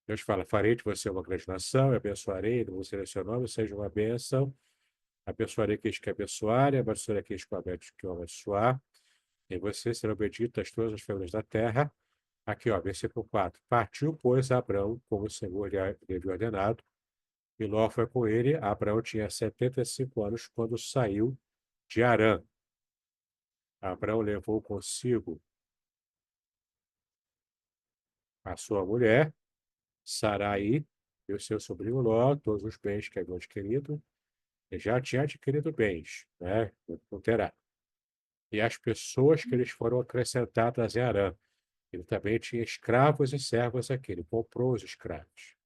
Deus fala: farei de você uma grande nação, e abençoarei, não serei seu nome, seja uma bênção. Abençoarei aqueles que abençoarem, abençoarei aqueles que o abençoar. E você será bendito das todas as famílias da terra. Aqui, ó, versículo 4. Partiu, pois, Abraão, como o Senhor lhe havia ordenado, e Ló foi com ele. Abraão tinha 75 anos quando saiu de Harã. Abraão levou consigo a sua mulher, Sarai, e o seu sobrinho Ló, todos os bens que haviam adquirido. Ele já tinha adquirido bens, né? Não terá. E as pessoas que lhes foram acrescentadas em Harã. Ele também tinha escravos e servos aqui. Ele comprou os escravos.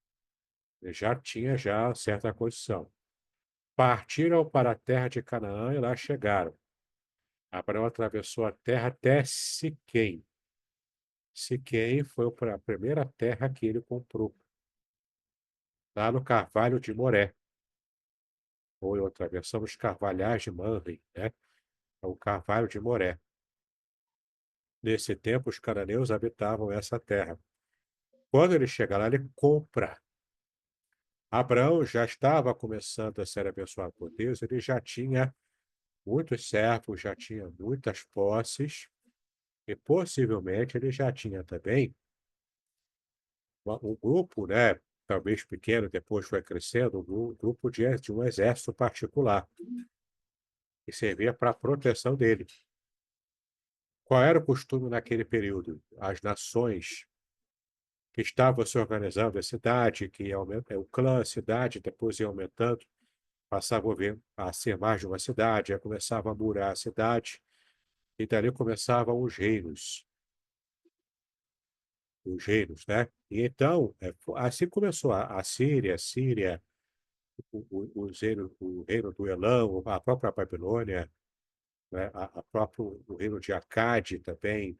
Ele já tinha certa condição. Partiram para a terra de Canaã e lá chegaram. Abraão atravessou a terra até Siquém. Siquém foi a primeira terra que ele comprou, lá no Carvalho de Moré. Ou em outra versão, os Carvalhais de Manre, né? É o Carvalho de Moré. Nesse tempo, os cananeus habitavam essa terra. Quando ele chega lá, ele compra. Abraão já estava começando a ser abençoado por Deus, ele já tinha muitos servos, já tinha muitas posses, e possivelmente ele já tinha também um grupo, né? Talvez pequeno, depois foi crescendo, um grupo de um exército particular, que servia para a proteção dele. Qual era o costume naquele período? As nações que estavam se organizando, a cidade, que ia o clã, a cidade, depois ia aumentando, passava a ser mais de uma cidade, aí começava a murar a cidade, e dali começavam os reinos, né? E então, assim começou a Síria, o reino do Elão, a própria Babilônia, né? O reino de Acade também.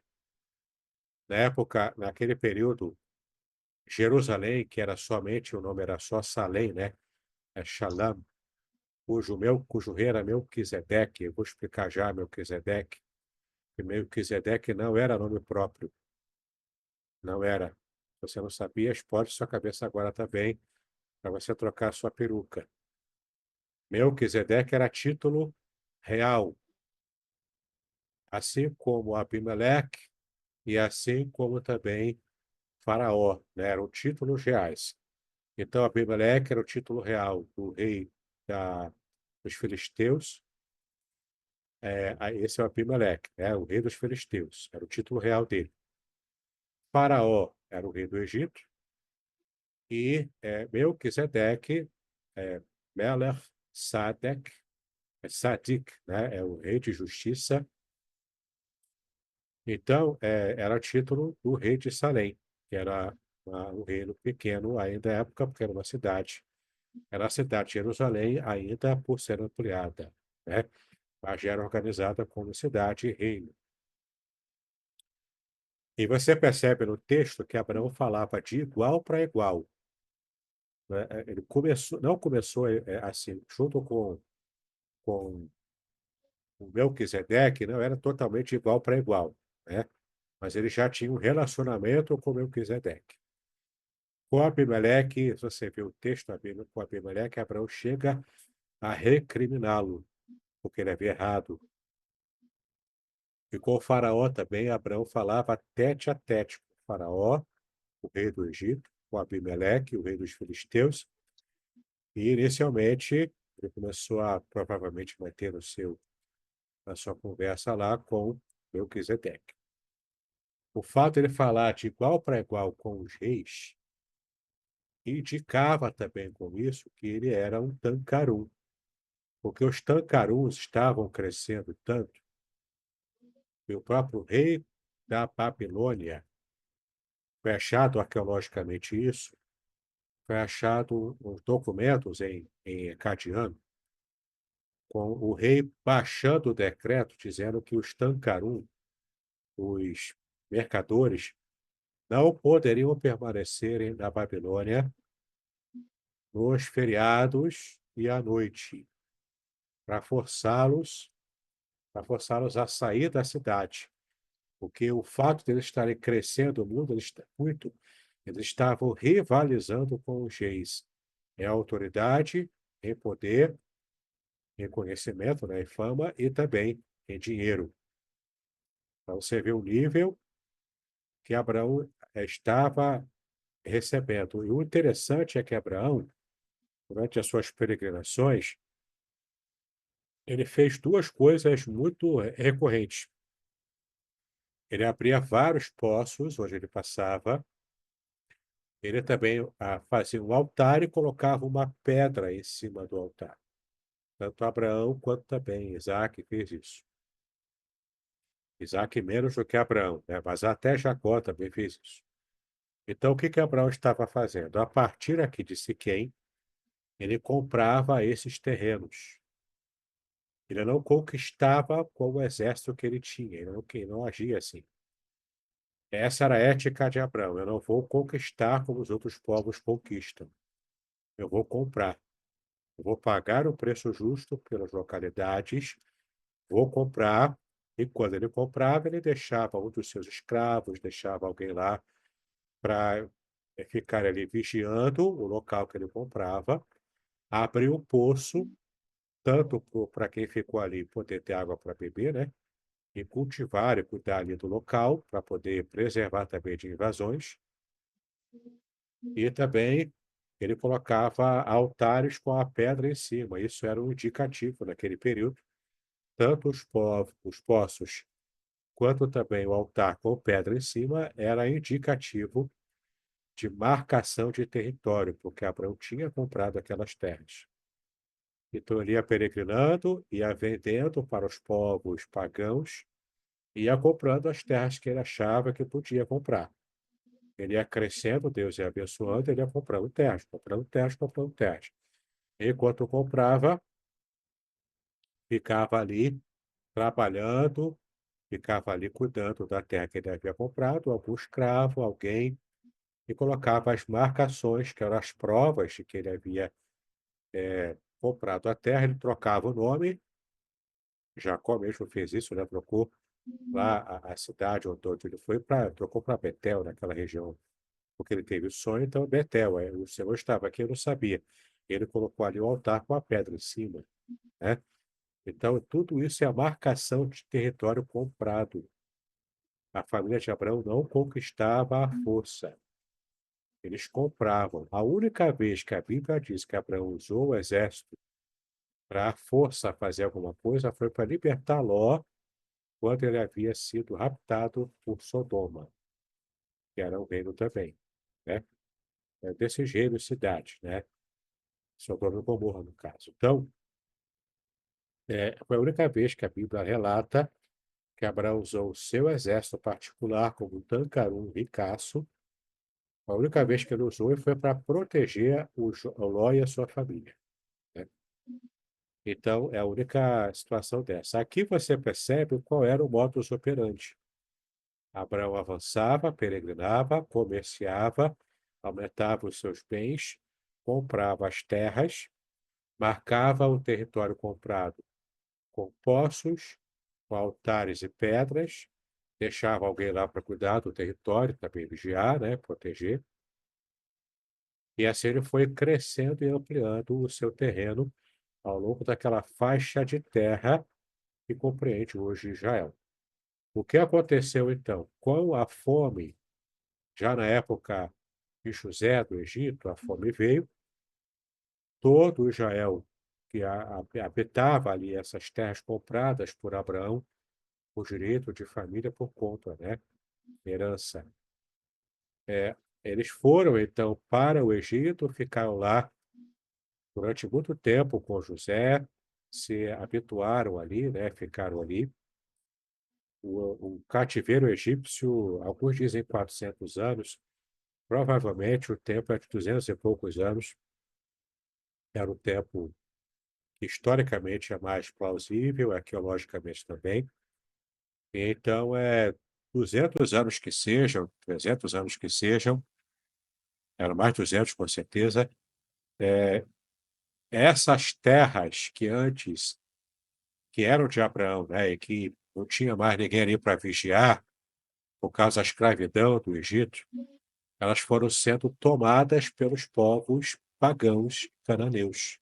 Na época, naquele período, Jerusalém, que era somente, o nome era só Salém, né? É Shalom, cujo rei era Melquisedeque. Eu vou explicar já Melquisedeque. E Melquisedeque não era nome próprio, não era. Se você não sabia, explode sua cabeça agora também, para você trocar sua peruca. Melquisedeque era título real, assim como Abimeleque e assim como também Faraó, né? Eram títulos reais. Então, Abimeleque era o título real do rei dos filisteus. Esse é o Abimeleque, né? O rei dos filisteus. Era o título real dele. Faraó era o rei do Egito. E Melquisedeque, é, Melech Sadek, Sadik, né? É o rei de justiça. Então, era título do rei de Salém, que era um reino pequeno ainda na época, porque era uma cidade. Era a cidade de Jerusalém, ainda por ser ampliada, né? Mas já era organizada como cidade e reino. E você percebe no texto que Abraão falava de igual para igual, né? Ele não começou assim, junto com o Melquisedeque, não era totalmente igual para igual, né? Mas ele já tinha um relacionamento com o Melquisedeque. Com Abimeleque, se você vê o texto da Bíblia, com Abimeleque, Abraão chega a recriminá-lo, porque ele havia errado. E com o faraó também, Abraão falava tete a tete com o faraó, o rei do Egito, com Abimeleque, o rei dos filisteus, e inicialmente ele começou a provavelmente manter a sua conversa lá com Melquisedeque. O fato de ele falar de igual para igual com os reis indicava também com isso que ele era um tancarum, porque os tancaruns estavam crescendo tanto que o próprio rei da Babilônia, foi achado arqueologicamente isso, foi achado os documentos em acadiano, com o rei baixando o decreto dizendo que os Tancarum, os mercadores, não poderiam permanecer na Babilônia nos feriados e à noite, para forçá-los para forçá-los a sair da cidade, porque o fato de eles estarem crescendo no mundo muito, eles estavam rivalizando com os reis em autoridade, em poder, em conhecimento, né, em fama e também em dinheiro. Então você vê o nível que Abraão estava recebendo. E o interessante é que Abraão, durante as suas peregrinações, ele fez duas coisas muito recorrentes. Ele abria vários poços onde ele passava. Ele também fazia um altar e colocava uma pedra em cima do altar. Tanto Abraão quanto também Isaac fez isso. Isaac menos do que Abraão, né? Mas até Jacó também fez isso. Então, o que que Abraão estava fazendo? A partir aqui de Siquém, ele comprava esses terrenos. Ele não conquistava com o exército que ele tinha, ele não agia assim. Essa era a ética de Abraão. Eu não vou conquistar como os outros povos conquistam. Eu vou comprar. Eu vou pagar o preço justo pelas localidades, vou comprar. E quando ele comprava, ele deixava um dos seus escravos, deixava alguém lá para ficar ali vigiando o local que ele comprava, abrir um poço, tanto para quem ficou ali poder ter água para beber, né? E cultivar e cuidar ali do local, para poder preservar também de invasões. E também ele colocava altares com a pedra em cima. Isso era um indicativo naquele período. Tanto os poços quanto também o altar com pedra em cima era indicativo de marcação de território, porque Abraão tinha comprado aquelas terras. Então ele ia peregrinando, ia vendendo para os povos pagãos, ia comprando as terras que ele achava que podia comprar. Ele ia crescendo, Deus ia abençoando, ele ia comprando terras, comprando terras, comprando terras. Enquanto comprava, ficava ali trabalhando, ficava ali cuidando da terra que ele havia comprado, algum escravo, alguém, e colocava as marcações, que eram as provas de que ele havia comprado a terra, ele trocava o nome. Jacó mesmo fez isso, né? Trocou lá a cidade onde ele foi, trocou para Betel, naquela região, porque ele teve o sonho, então Betel, o Senhor estava aqui, eu não sabia. Ele colocou ali o altar com a pedra em cima, né? Então, tudo isso é a marcação de território comprado. A família de Abraão não conquistava à força. Eles compravam. A única vez que a Bíblia diz que Abraão usou o exército para a força fazer alguma coisa foi para libertar Ló quando ele havia sido raptado por Sodoma, que era um reino também, né? Desses reinos cidades, né? Sodoma e Gomorra, no caso. Então, foi a única vez que a Bíblia relata que Abraão usou o seu exército particular como um tancarum ricaço. A única vez que ele usou foi para proteger o Ló e a sua família, né? Então, é a única situação dessa. Aqui você percebe qual era o modus operandi. Abraão avançava, peregrinava, comerciava, aumentava os seus bens, comprava as terras, marcava o território comprado com poços, com altares e pedras, deixava alguém lá para cuidar do território, também vigiar, né, proteger. E assim ele foi crescendo e ampliando o seu terreno ao longo daquela faixa de terra que compreende hoje Israel. O que aconteceu então? Com a fome, já na época de José do Egito, a fome veio, todo Israel que habitava ali essas terras compradas por Abraão, por direito de família por conta, né, herança. É, eles foram então para o Egito, ficaram lá durante muito tempo com José, se habituaram ali, né, ficaram ali. O cativeiro egípcio, alguns dizem 400 anos, Provavelmente o tempo é de 200 e poucos anos, era o tempo que historicamente é mais plausível, arqueologicamente também. Então, 200 anos que sejam, 300 anos que sejam, eram mais 200 com certeza, essas terras que antes, que eram de Abraão, né, e que não tinha mais ninguém ali para vigiar, por causa da escravidão do Egito, elas foram sendo tomadas pelos povos pagãos cananeus.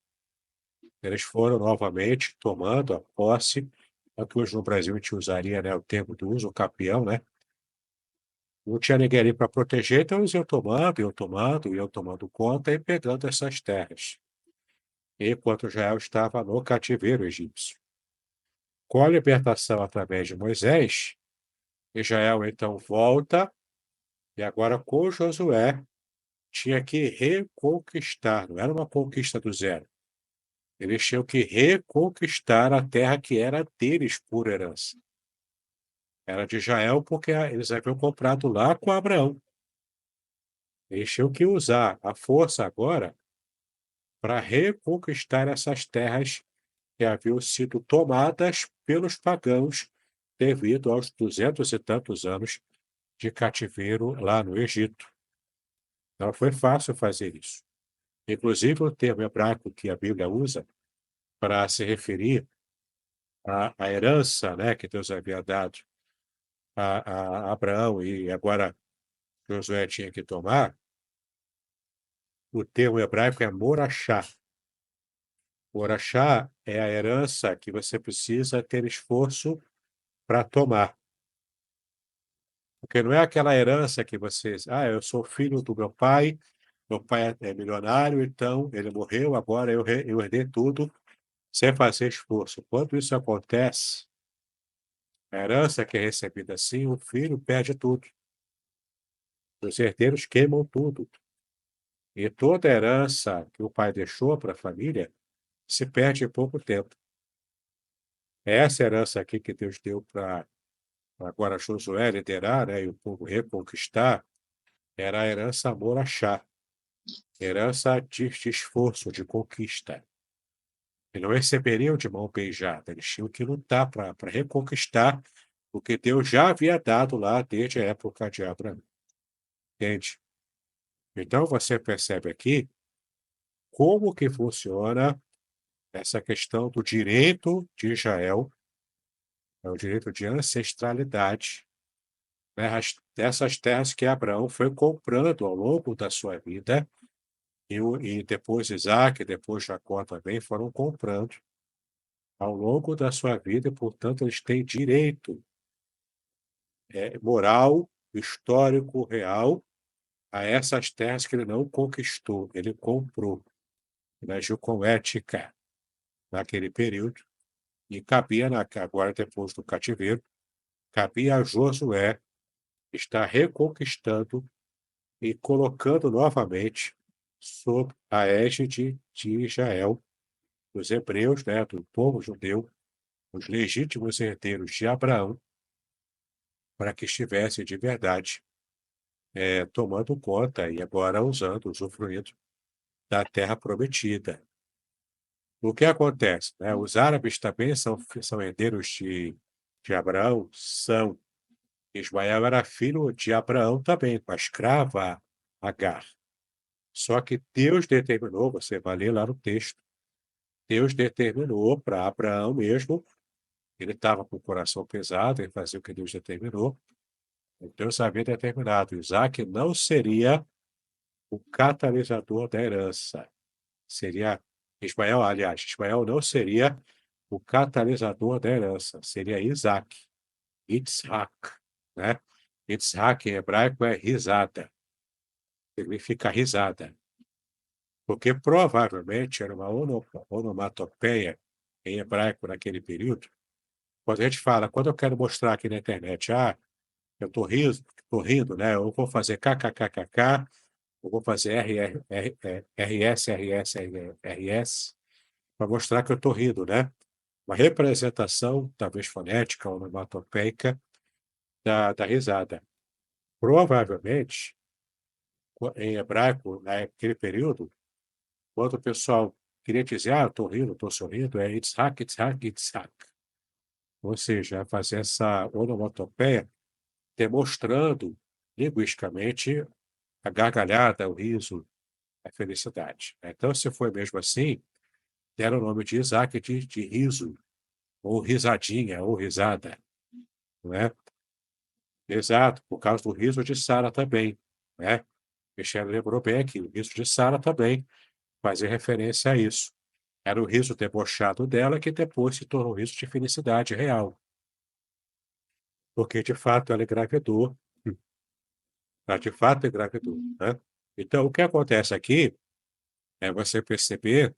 Eles foram novamente tomando a posse, é o que hoje no Brasil a gente usaria, né, o termo do uso, o capião, né? Não tinha ninguém ali para proteger, então eles iam tomando conta e pegando essas terras, enquanto Israel estava no cativeiro egípcio. Com a libertação através de Moisés, Israel então volta, e agora com Josué tinha que reconquistar, não era uma conquista do zero. Eles tinham que reconquistar a terra que era deles por herança. Era de Israel porque eles haviam comprado lá com Abraão. Eles tinham que usar a força agora para reconquistar essas terras que haviam sido tomadas pelos pagãos devido aos 200 e tantos anos de cativeiro lá no Egito. Não foi fácil fazer isso. Inclusive, o termo hebraico que a Bíblia usa para se referir à herança, né, que Deus havia dado a Abraão e agora Josué tinha que tomar, o termo hebraico é morachá. Morachá é a herança que você precisa ter esforço para tomar. Porque não é aquela herança que você, eu sou filho do meu pai é milionário, então ele morreu, agora eu herdei tudo sem fazer esforço. Quando isso acontece, a herança que é recebida assim, o filho perde tudo. Os herdeiros queimam tudo. E toda a herança que o pai deixou para a família se perde em pouco tempo. Essa herança aqui que Deus deu para agora Josué liderar, né, e o povo reconquistar, era a herança Morachá, herança de esforço, de conquista. E não receberiam de mão beijada, eles tinham que lutar para reconquistar o que Deus já havia dado lá desde a época de Abraão. Entende? Então você percebe aqui como que funciona essa questão do direito de Israel, é o direito de ancestralidade, né, dessas terras que Abraão foi comprando ao longo da sua vida, e depois Isaac, depois Jacó também foram comprando ao longo da sua vida, e, portanto, eles têm direito moral, histórico, real, a essas terras que ele não conquistou, ele comprou. Ele agiu com ética naquele período, e cabia, agora depois do cativeiro, cabia a Josué estar reconquistando e colocando novamente sob a égide de Israel, dos hebreus, né, do povo judeu, os legítimos herdeiros de Abraão, para que estivesse de verdade tomando conta e agora usando, usufruindo da terra prometida. O que acontece? Né? Os árabes também são herdeiros de Abraão? São. Ismael era filho de Abraão também, com a escrava Agar. Só que Deus determinou, você vai ler lá no texto, Deus determinou para Abraão mesmo, ele estava com o coração pesado em fazer o que Deus determinou, Deus havia determinado, Isaac não seria o catalisador da herança, seria Ismael, aliás, Ismael não seria o catalisador da herança, seria Isaac, Yitzhak, né? Yitzhak em hebraico é risada, significa risada, porque provavelmente era uma onomatopeia em hebraico naquele período. Quando a gente fala, quando eu quero mostrar aqui na internet, eu tô rindo, né? Eu vou fazer kkkk, eu vou fazer RS, para mostrar que eu estou rindo, né? Uma representação, talvez fonética, onomatopeica, da risada. Provavelmente, Em hebraico, naquele período, quando o pessoal queria dizer, estou rindo, estou sorrindo, é Yitzhak, Yitzhak, Yitzhak. Ou seja, fazer essa onomatopeia demonstrando linguisticamente a gargalhada, o riso, a felicidade. Então, se foi mesmo assim, deram o nome de Isaac de riso, ou risadinha, ou risada, não é? Exato, por causa do riso de Sara também, né? Michele lembrou bem aqui, o riso de Sara também fazia referência a isso. Era o riso debochado dela que depois se tornou um riso de felicidade real, porque de fato ela engravidou, ela de fato engravidou, né? Então, o que acontece aqui é você perceber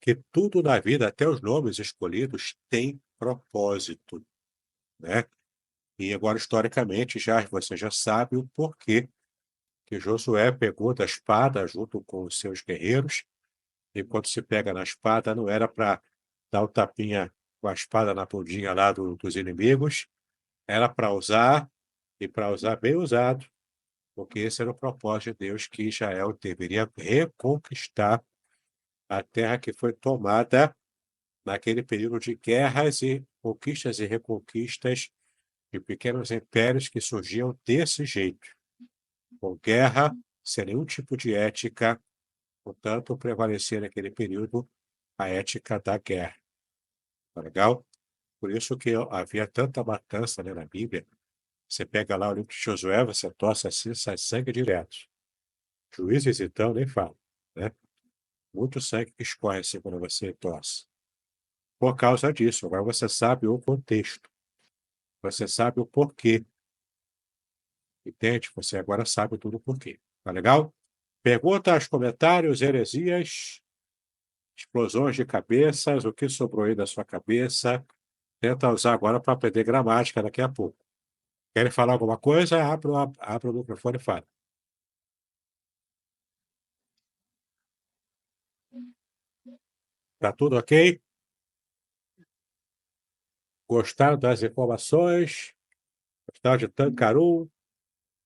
que tudo na vida, até os nomes escolhidos, tem propósito, né? E agora, historicamente, você já sabe o porquê que Josué pegou da espada junto com os seus guerreiros, e quando se pega na espada, não era para dar o tapinha com a espada na bundinha lá dos inimigos, era para usar, e para usar bem usado, porque esse era o propósito de Deus, que Israel deveria reconquistar a terra que foi tomada naquele período de guerras e reconquistas de pequenos impérios que surgiam desse jeito, com guerra, sem nenhum tipo de ética, portanto, prevalecia naquele período a ética da guerra. Tá legal? Por isso que havia tanta matança, né, na Bíblia. Você pega lá o livro de Josué, você torce assim, sai sangue direto. Juízes, então, nem fala, né? Muito sangue que escorre assim quando você torce. Por causa disso, agora você sabe o contexto. Você sabe o porquê. Entende? Você agora sabe tudo o porquê. Tá legal? Perguntas, comentários, heresias, explosões de cabeças, o que sobrou aí da sua cabeça. Tenta usar agora para aprender gramática daqui a pouco. Querem falar alguma coisa? Abra o microfone e fala. Tá tudo ok? Gostaram das informações? Gostaram de Tancaru? O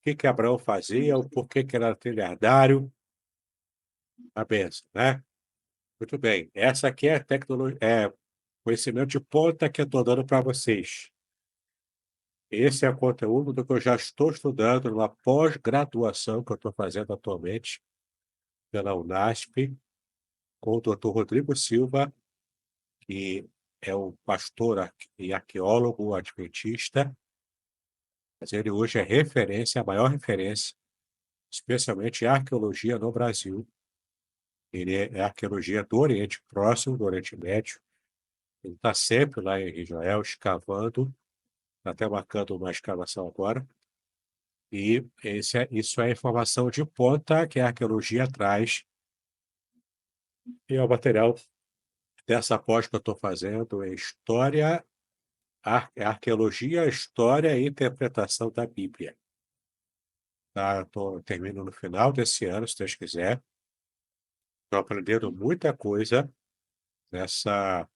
que Abraão fazia? O porquê que era trilhardário? A benção, né? Muito bem. Essa aqui é tecnologia, conhecimento de ponta que eu estou dando para vocês. Esse é o conteúdo do que eu já estou estudando numa pós-graduação que eu estou fazendo atualmente pela Unasp, com o Dr. Rodrigo Silva, que é um pastor e arqueólogo adventista, mas ele hoje é referência, a maior referência, especialmente em arqueologia no Brasil. Ele é arqueologia do Oriente Próximo, do Oriente Médio. Ele está sempre lá em Israel, escavando, está até marcando uma escavação agora. E isso é informação de ponta que a arqueologia traz. E é o material dessa pós que eu estou fazendo em História, Arqueologia, História e Interpretação da Bíblia. Tá? Termino no final desse ano, se Deus quiser. Estou aprendendo muita coisa nessa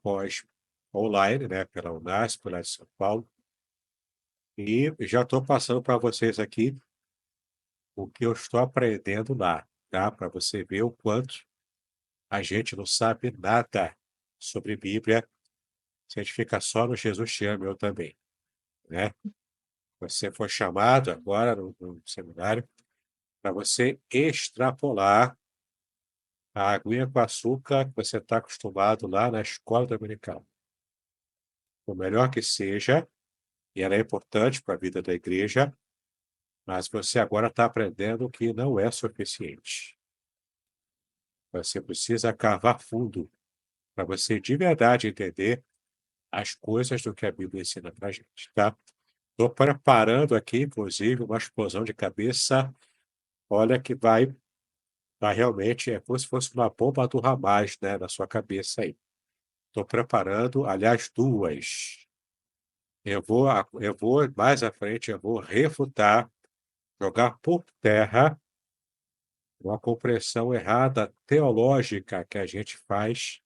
pós online, né, pela Unasp, lá de São Paulo. E já estou passando para vocês aqui o que eu estou aprendendo lá, tá? Para você ver o quanto a gente não sabe nada sobre Bíblia, se a gente fica só no Jesus te ama, eu também, né? Você foi chamado agora no seminário para você extrapolar a aguinha com açúcar que você está acostumado lá na escola dominical. Por melhor que seja, e ela é importante para a vida da igreja, mas você agora está aprendendo que não é suficiente. Você precisa cavar fundo para você de verdade entender as coisas do que a Bíblia ensina para a gente, tá? Estou preparando aqui, inclusive, uma explosão de cabeça. Olha que vai realmente, é como se fosse uma bomba do Hamas, né, na sua cabeça aí. Estou preparando, aliás, duas. Eu vou, mais à frente, eu vou refutar, jogar por terra uma compreensão errada teológica que a gente faz,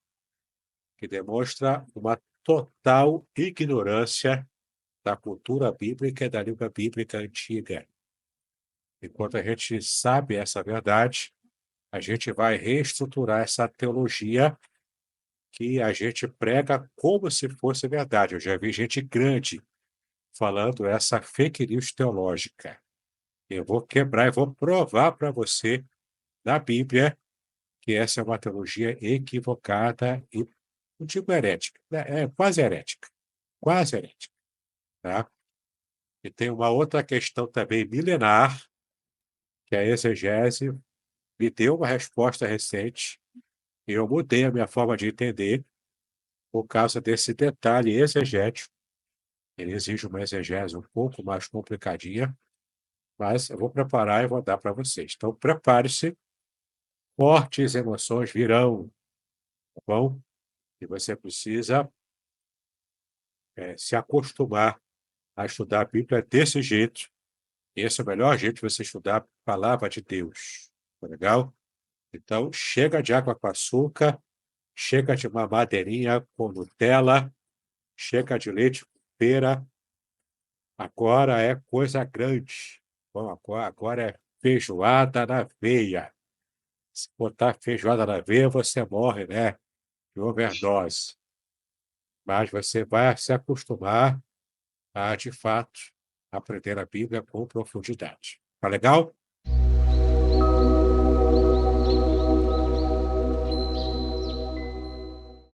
que demonstra uma total ignorância da cultura bíblica e da língua bíblica antiga. Enquanto a gente sabe essa verdade, a gente vai reestruturar essa teologia que a gente prega como se fosse verdade. Eu já vi gente grande falando essa fake news teológica. Eu vou quebrar e vou provar para você na Bíblia que essa é uma teologia equivocada e, não digo herética, né? É quase herética, tá? E tem uma outra questão também milenar, que a exegese me deu uma resposta recente, e eu mudei a minha forma de entender por causa desse detalhe exegético. Ele exige uma exegese um pouco mais complicadinha, mas eu vou preparar e vou dar para vocês. Então, prepare-se, fortes emoções virão, tá bom? E você precisa se acostumar a estudar a Bíblia desse jeito. Esse é o melhor jeito de você estudar a palavra de Deus. Tá legal? Então, chega de água com açúcar, chega de mamadeirinha com Nutella, chega de leite com pera. Agora é coisa grande. Bom, agora é feijoada na veia. Se botar feijoada na veia, você morre, né? De overdose. Mas você vai se acostumar a, de fato, aprender a Bíblia com profundidade. Tá legal?